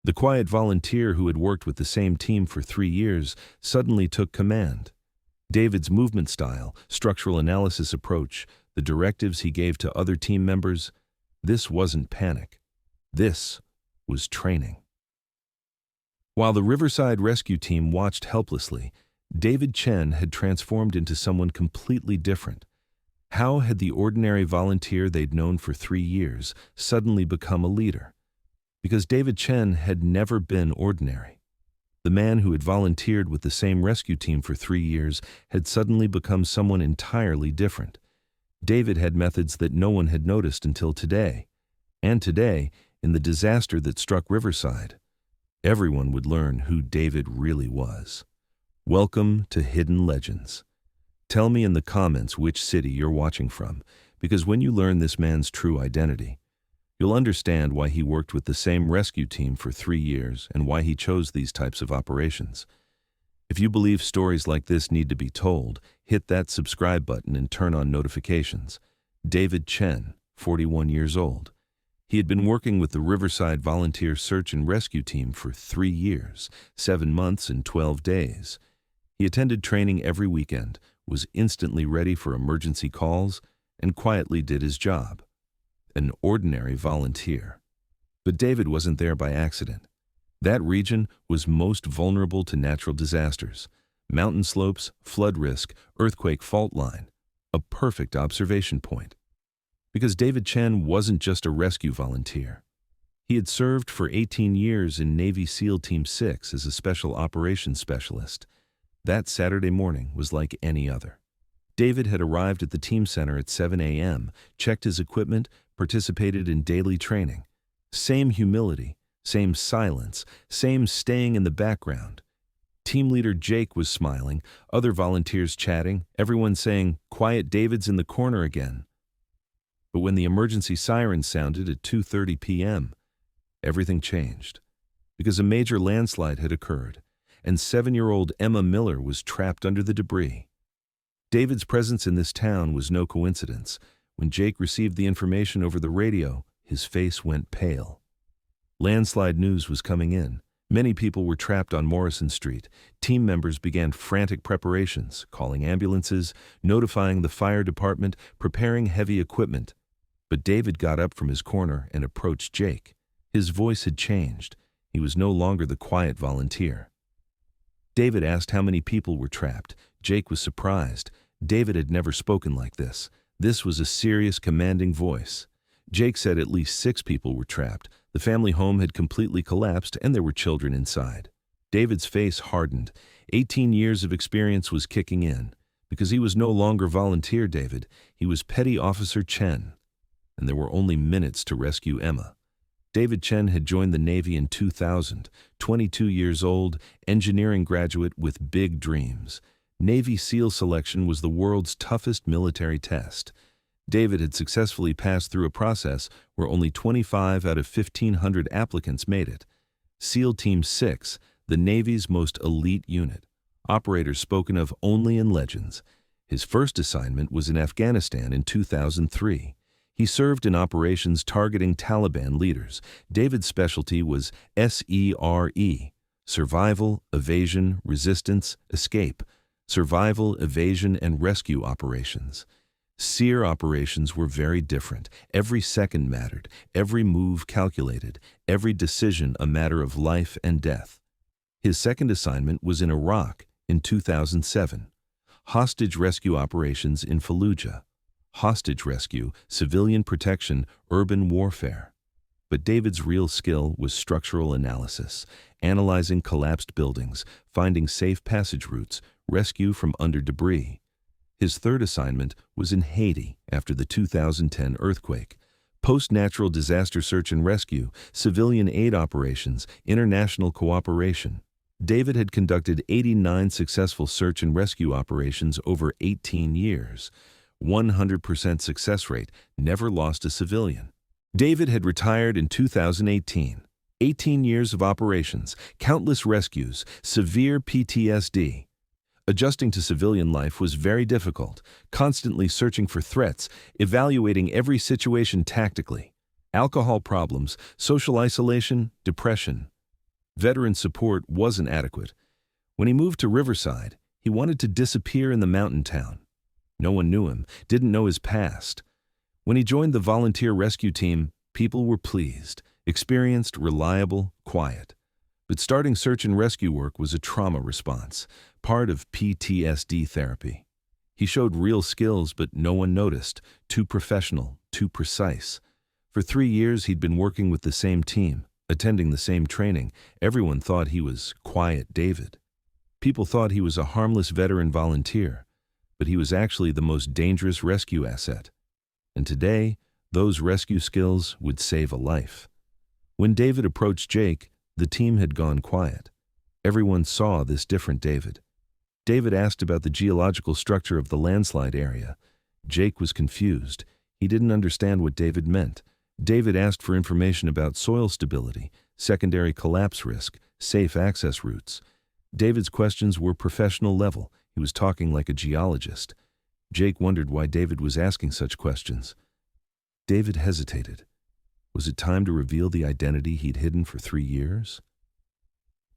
The quiet volunteer who had worked with the same team for 3 years suddenly took command. David's movement style, structural analysis approach, the directives he gave to other team members, this wasn't panic. This was training. While the Riverside rescue team watched helplessly, David Chen had transformed into someone completely different. How had the ordinary volunteer they'd known for 3 years suddenly become a leader? Because David Chen had never been ordinary. The man who had volunteered with the same rescue team for 3 years had suddenly become someone entirely different. David had methods that no one had noticed until today. And today, in the disaster that struck Riverside, everyone would learn who David really was. Welcome to Hidden Legends. Tell me in the comments which city you're watching from, because when you learn this man's true identity, you'll understand why he worked with the same rescue team for 3 years and why he chose these types of operations. If you believe stories like this need to be told, hit that subscribe button and turn on notifications. David Chen, 41 years old. He had been working with the Riverside Volunteer Search and Rescue Team for 3 years, 7 months and 12 days. He attended training every weekend, was instantly ready for emergency calls, and quietly did his job. An ordinary volunteer. But David wasn't there by accident. That region was most vulnerable to natural disasters. Mountain slopes, flood risk, earthquake fault line. A perfect observation point. Because David Chen wasn't just a rescue volunteer. He had served for 18 years in Navy SEAL Team 6 as a special operations specialist. That Saturday morning was like any other. David had arrived at the team center at 7 a.m., checked his equipment, participated in daily training. Same humility, same silence, same staying in the background. Team leader Jake was smiling, other volunteers chatting, everyone saying, "Quiet, David's in the corner again." But when the emergency siren sounded at 2:30 p.m., everything changed. Because a major landslide had occurred, and 7-year-old Emma Miller was trapped under the debris. David's presence in this town was no coincidence. When Jake received the information over the radio, his face went pale. Landslide news was coming in. Many people were trapped on Morrison Street. Team members began frantic preparations, calling ambulances, notifying the fire department, preparing heavy equipment. But David got up from his corner and approached Jake. His voice had changed. He was no longer the quiet volunteer. David asked how many people were trapped. Jake was surprised. David had never spoken like this. This was a serious, commanding voice. Jake said at least 6 people were trapped. The family home had completely collapsed and there were children inside. David's face hardened. 18 years of experience was kicking in. Because he was no longer volunteer David, he was Petty Officer Chen. And there were only minutes to rescue Emma. David Chen had joined the Navy in 2000, 22 years old, engineering graduate with big dreams. Navy SEAL selection was the world's toughest military test. David had successfully passed through a process where only 25 out of 1,500 applicants made it. SEAL Team 6, the Navy's most elite unit. Operators spoken of only in legends. His first assignment was in Afghanistan in 2003. He served in operations targeting Taliban leaders. David's specialty was SERE, survival, evasion, resistance, escape, survival, evasion, and rescue operations. SERE operations were very different. Every second mattered, every move calculated, every decision a matter of life and death. His second assignment was in Iraq in 2007. Hostage rescue operations in Fallujah. Hostage rescue, civilian protection, urban warfare. But David's real skill was structural analysis, analyzing collapsed buildings, finding safe passage routes, rescue from under debris. His third assignment was in Haiti after the 2010 earthquake. Post-natural disaster search and rescue, civilian aid operations, international cooperation. David had conducted 89 successful search and rescue operations over 18 years. 100% success rate, never lost a civilian. David had retired in 2018. 18 years of operations, countless rescues, severe PTSD. Adjusting to civilian life was very difficult, constantly searching for threats, evaluating every situation tactically. Alcohol problems, social isolation, depression. Veteran support wasn't adequate. When he moved to Riverside, he wanted to disappear in the mountain town. No one knew him, didn't know his past. When he joined the volunteer rescue team, people were pleased, experienced, reliable, quiet. But starting search and rescue work was a trauma response, part of PTSD therapy. He showed real skills, but no one noticed. Too professional, too precise. For 3 years, he'd been working with the same team, attending the same training. Everyone thought he was Quiet David. People thought he was a harmless veteran volunteer, but he was actually the most dangerous rescue asset. And today, those rescue skills would save a life. When David approached Jake, the team had gone quiet. Everyone saw this different David. David asked about the geological structure of the landslide area. Jake was confused. He didn't understand what David meant. David asked for information about soil stability, secondary collapse risk, safe access routes. David's questions were professional level. He was talking like a geologist. Jake wondered why David was asking such questions. David hesitated. Was it time to reveal the identity he'd hidden for 3 years?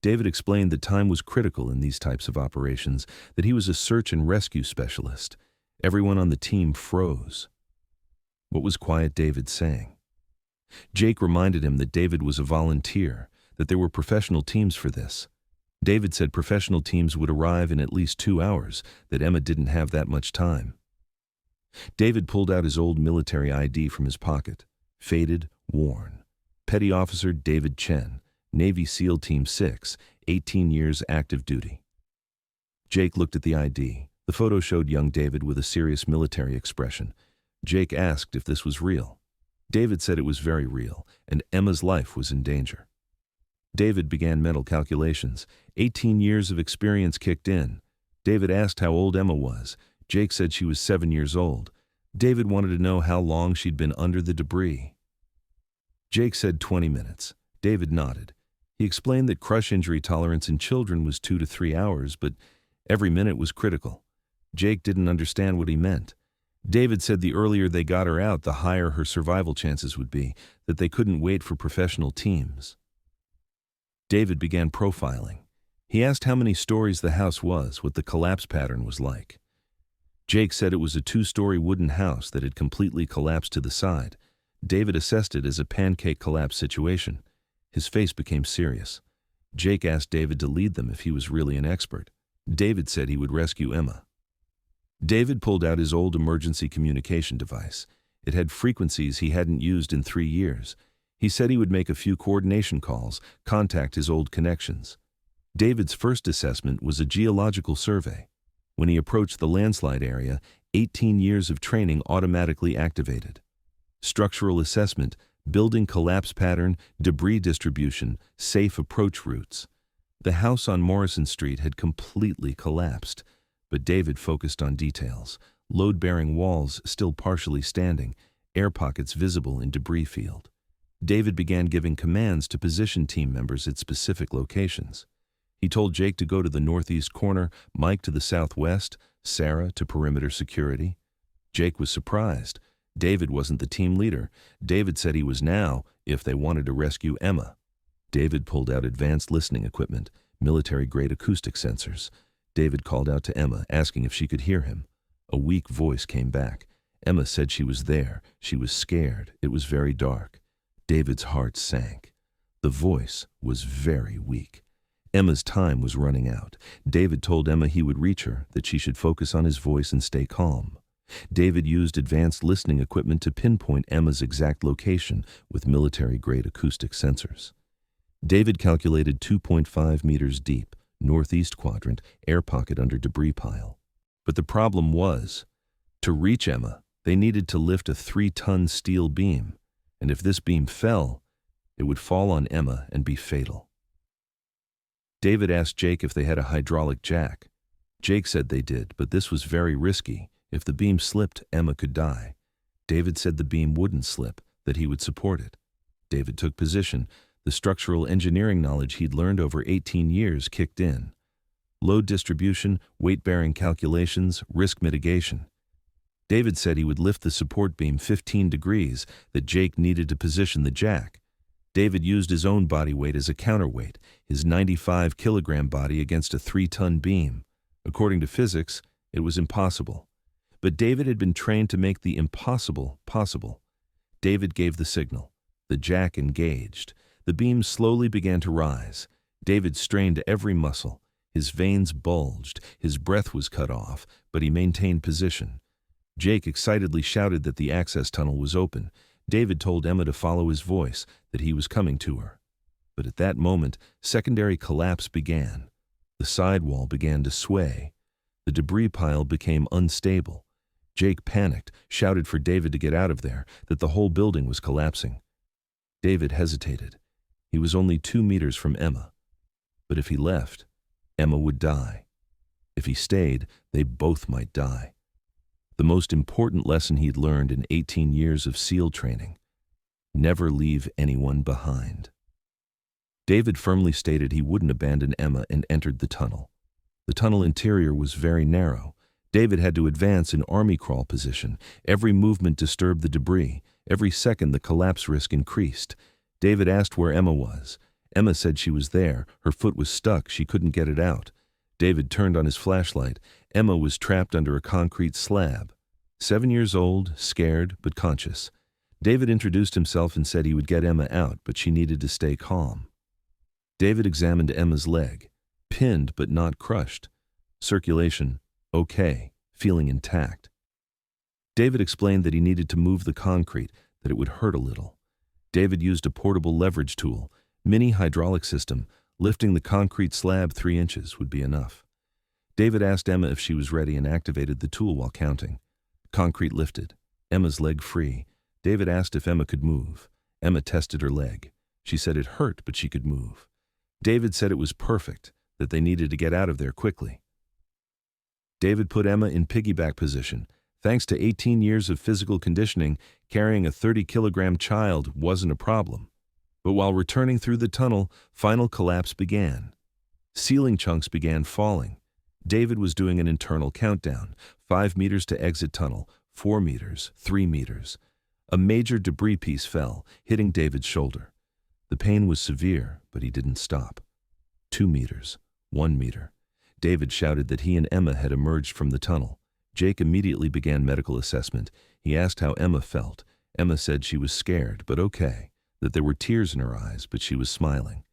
David explained that time was critical in these types of operations, that he was a search and rescue specialist. Everyone on the team froze. What was Quiet David saying? Jake reminded him that David was a volunteer, that there were professional teams for this. David said professional teams would arrive in at least 2 hours, that Emma didn't have that much time. David pulled out his old military ID from his pocket. Faded, worn. Petty Officer David Chen, Navy SEAL Team 6, 18 years active duty. Jake looked at the ID. The photo showed young David with a serious military expression. Jake asked if this was real. David said it was very real, and Emma's life was in danger. David began mental calculations. 18 years of experience kicked in. David asked how old Emma was. Jake said she was 7 years old. David wanted to know how long she'd been under the debris. Jake said 20 minutes. David nodded. He explained that crush injury tolerance in children was 2 to 3 hours, but every minute was critical. Jake didn't understand what he meant. David said the earlier they got her out, the higher her survival chances would be, that they couldn't wait for professional teams. David began profiling. He asked how many stories the house was, what the collapse pattern was like. Jake said it was a 2-story wooden house that had completely collapsed to the side. David assessed it as a pancake collapse situation. His face became serious. Jake asked David to lead them if he was really an expert. David said he would rescue Emma. David pulled out his old emergency communication device. It had frequencies he hadn't used in 3 years. He said he would make a few coordination calls, contact his old connections. David's first assessment was a geological survey. When he approached the landslide area, 18 years of training automatically activated. Structural assessment, building collapse pattern, debris distribution, safe approach routes. The house on Morrison Street had completely collapsed, but David focused on details. Load-bearing walls still partially standing, air pockets visible in debris field. David began giving commands to position team members at specific locations. He told Jake to go to the northeast corner, Mike to the southwest, Sarah to perimeter security. Jake was surprised. David wasn't the team leader. David said he was now, if they wanted to rescue Emma. David pulled out advanced listening equipment, military-grade acoustic sensors. David called out to Emma, asking if she could hear him. A weak voice came back. Emma said she was there. She was scared. It was very dark. David's heart sank. The voice was very weak. Emma's time was running out. David told Emma he would reach her, that she should focus on his voice and stay calm. David used advanced listening equipment to pinpoint Emma's exact location with military-grade acoustic sensors. David calculated 2.5 meters deep, northeast quadrant, air pocket under debris pile. But the problem was, to reach Emma, they needed to lift a 3-ton steel beam, and if this beam fell, it would fall on Emma and be fatal. David asked Jake if they had a hydraulic jack. Jake said they did, but this was very risky. If the beam slipped, Emma could die. David said the beam wouldn't slip, that he would support it. David took position. The structural engineering knowledge he'd learned over 18 years kicked in. Load distribution, weight-bearing calculations, risk mitigation. David said he would lift the support beam 15 degrees, that Jake needed to position the jack. David used his own body weight as a counterweight, his 95-kilogram body against a 3-ton beam. According to physics, it was impossible. But David had been trained to make the impossible possible. David gave the signal. The jack engaged. The beam slowly began to rise. David strained every muscle. His veins bulged. His breath was cut off, but he maintained position. Jake excitedly shouted that the access tunnel was open. David told Emma to follow his voice, that he was coming to her. But at that moment, secondary collapse began. The sidewall began to sway. The debris pile became unstable. Jake panicked, shouted for David to get out of there, that the whole building was collapsing. David hesitated. He was only 2 meters from Emma. But if he left, Emma would die. If he stayed, they both might die. The most important lesson he'd learned in 18 years of SEAL training: never leave anyone behind. David firmly stated he wouldn't abandon Emma and entered the tunnel. The tunnel interior was very narrow. David had to advance in army crawl position. Every movement disturbed the debris. Every second the collapse risk increased. David asked where Emma was. Emma said she was there. Her foot was stuck. She couldn't get it out. David turned on his flashlight. Emma was trapped under a concrete slab. 7 years old, scared, but conscious. David introduced himself and said he would get Emma out, but she needed to stay calm. David examined Emma's leg. Pinned but not crushed. Circulation okay, feeling intact. David explained that he needed to move the concrete, that it would hurt a little. David used a portable leverage tool, mini hydraulic system. Lifting the concrete slab 3 inches would be enough. David asked Emma if she was ready and activated the tool while counting. Concrete lifted. Emma's leg free. David asked if Emma could move. Emma tested her leg. She said it hurt, but she could move. David said it was perfect, that they needed to get out of there quickly. David put Emma in piggyback position. Thanks to 18 years of physical conditioning, carrying a 30-kilogram child wasn't a problem. But while returning through the tunnel, final collapse began. Ceiling chunks began falling. David was doing an internal countdown: 5 meters to exit tunnel, 4 meters, 3 meters. A major debris piece fell, hitting David's shoulder. The pain was severe, but he didn't stop. 2 meters, 1 meter. David shouted that he and Emma had emerged from the tunnel. Jake immediately began medical assessment. He asked how Emma felt. Emma said she was scared, but okay, that there were tears in her eyes, but she was smiling.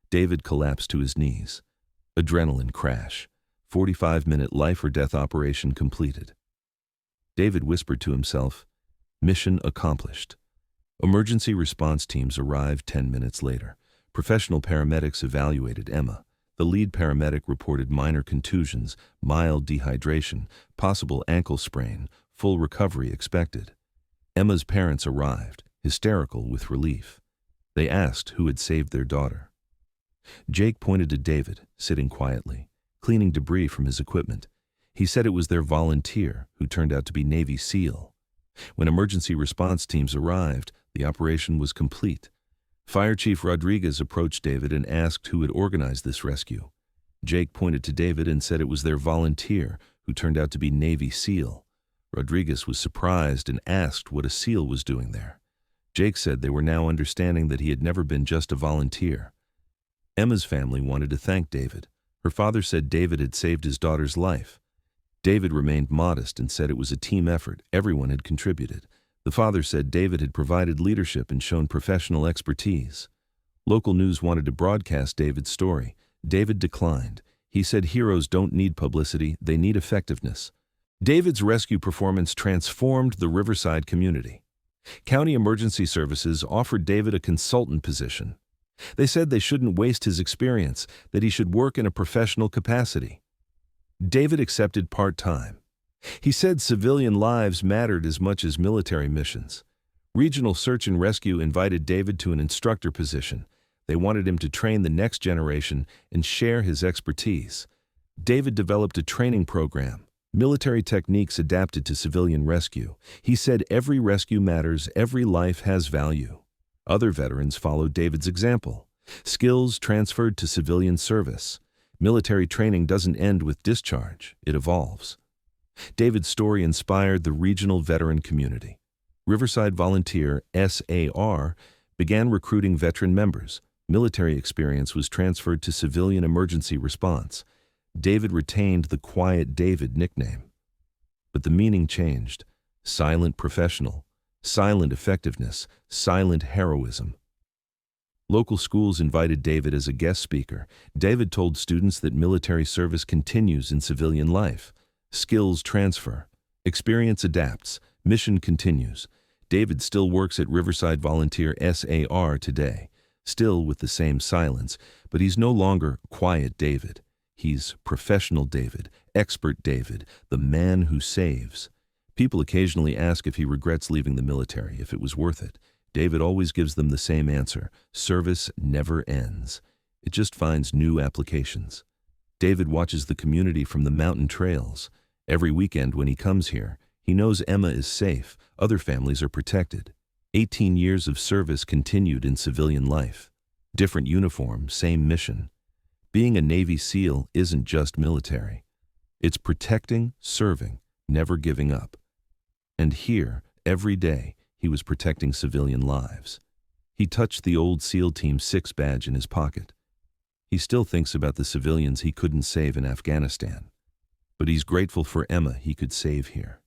David collapsed to his knees. Adrenaline crash. 45-minute life-or-death operation completed. David whispered to himself, "Mission accomplished." Emergency response teams arrived 10 minutes later. Professional paramedics evaluated Emma. The lead paramedic reported minor contusions, mild dehydration, possible ankle sprain, full recovery expected. Emma's parents arrived, hysterical with relief. They asked who had saved their daughter. Jake pointed to David, sitting quietly, cleaning debris from his equipment. He said it was their volunteer, who turned out to be Navy SEAL. When emergency response teams arrived, the operation was complete. Fire Chief Rodriguez approached David and asked who had organized this rescue. Jake pointed to David and said it was their volunteer, who turned out to be Navy SEAL. Rodriguez was surprised and asked what a SEAL was doing there. Jake said they were now understanding that he had never been just a volunteer. Emma's family wanted to thank David. Her father said David had saved his daughter's life. David remained modest and said it was a team effort. Everyone had contributed. The father said David had provided leadership and shown professional expertise. Local news wanted to broadcast David's story. David declined. He said heroes don't need publicity, they need effectiveness. David's rescue performance transformed the Riverside community. County Emergency Services offered David a consultant position. They said they shouldn't waste his experience, that he should work in a professional capacity. David accepted part-time. He said civilian lives mattered as much as military missions. Regional Search and Rescue invited David to an instructor position. They wanted him to train the next generation and share his expertise. David developed a training program, military techniques adapted to civilian rescue. He said every rescue matters, every life has value. Other veterans followed David's example. Skills transferred to civilian service. Military training doesn't end with discharge, it evolves. David's story inspired the regional veteran community. Riverside Volunteer, SAR, began recruiting veteran members. Military experience was transferred to civilian emergency response. David retained the Quiet David nickname. But the meaning changed. Silent professional, silent effectiveness, silent heroism. Local schools invited David as a guest speaker. David told students that military service continues in civilian life. Skills transfer. Experience adapts. Mission continues. David still works at Riverside Volunteer SAR today, still with the same silence, but he's no longer Quiet David. He's Professional David, Expert David, the man who saves. People occasionally ask if he regrets leaving the military, if it was worth it. David always gives them the same answer: service never ends. It just finds new applications. David watches the community from the mountain trails. Every weekend when he comes here, he knows Emma is safe, other families are protected. 18 years of service continued in civilian life. Different uniform, same mission. Being a Navy SEAL isn't just military. It's protecting, serving, never giving up. And here, every day, he was protecting civilian lives. He touched the old SEAL Team 6 badge in his pocket. He still thinks about the civilians he couldn't save in Afghanistan. But he's grateful for Emma he could save here.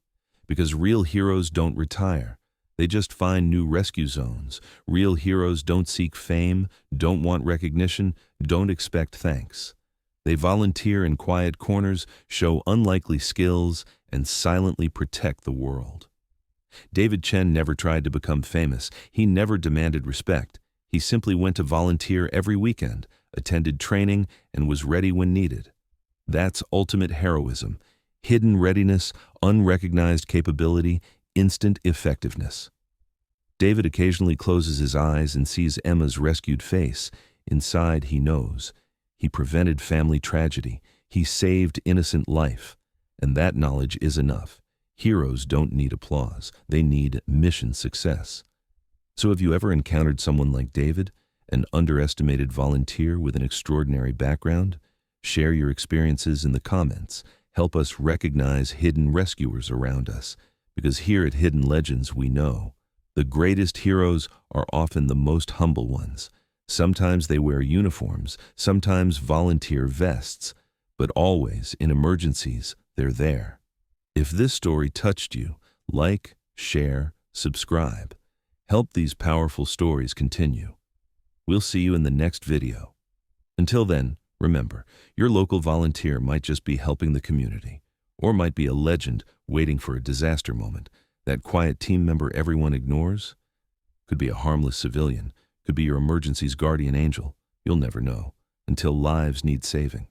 Because real heroes don't retire. They just find new rescue zones. Real heroes don't seek fame, don't want recognition, don't expect thanks. They volunteer in quiet corners, show unlikely skills, and silently protect the world. David Chen never tried to become famous. He never demanded respect. He simply went to volunteer every weekend, attended training, and was ready when needed. That's ultimate heroism. Hidden readiness, unrecognized capability, instant effectiveness. David occasionally closes his eyes and sees Emma's rescued face. Inside, he knows. He prevented family tragedy. He saved innocent life. And that knowledge is enough. Heroes don't need applause. They need mission success. So have you ever encountered someone like David, an underestimated volunteer with an extraordinary background? Share your experiences in the comments. Help us recognize hidden rescuers around us. Because here at Hidden Legends we know the greatest heroes are often the most humble ones. Sometimes they wear uniforms, sometimes volunteer vests, but always, in emergencies, they're there. If this story touched you, like, share, subscribe. Help these powerful stories continue. We'll see you in the next video. Until then, remember, your local volunteer might just be helping the community, or might be a legend waiting for a disaster moment. That quiet team member everyone ignores? Could be a harmless civilian, could be your emergency's guardian angel. You'll never know, until lives need saving.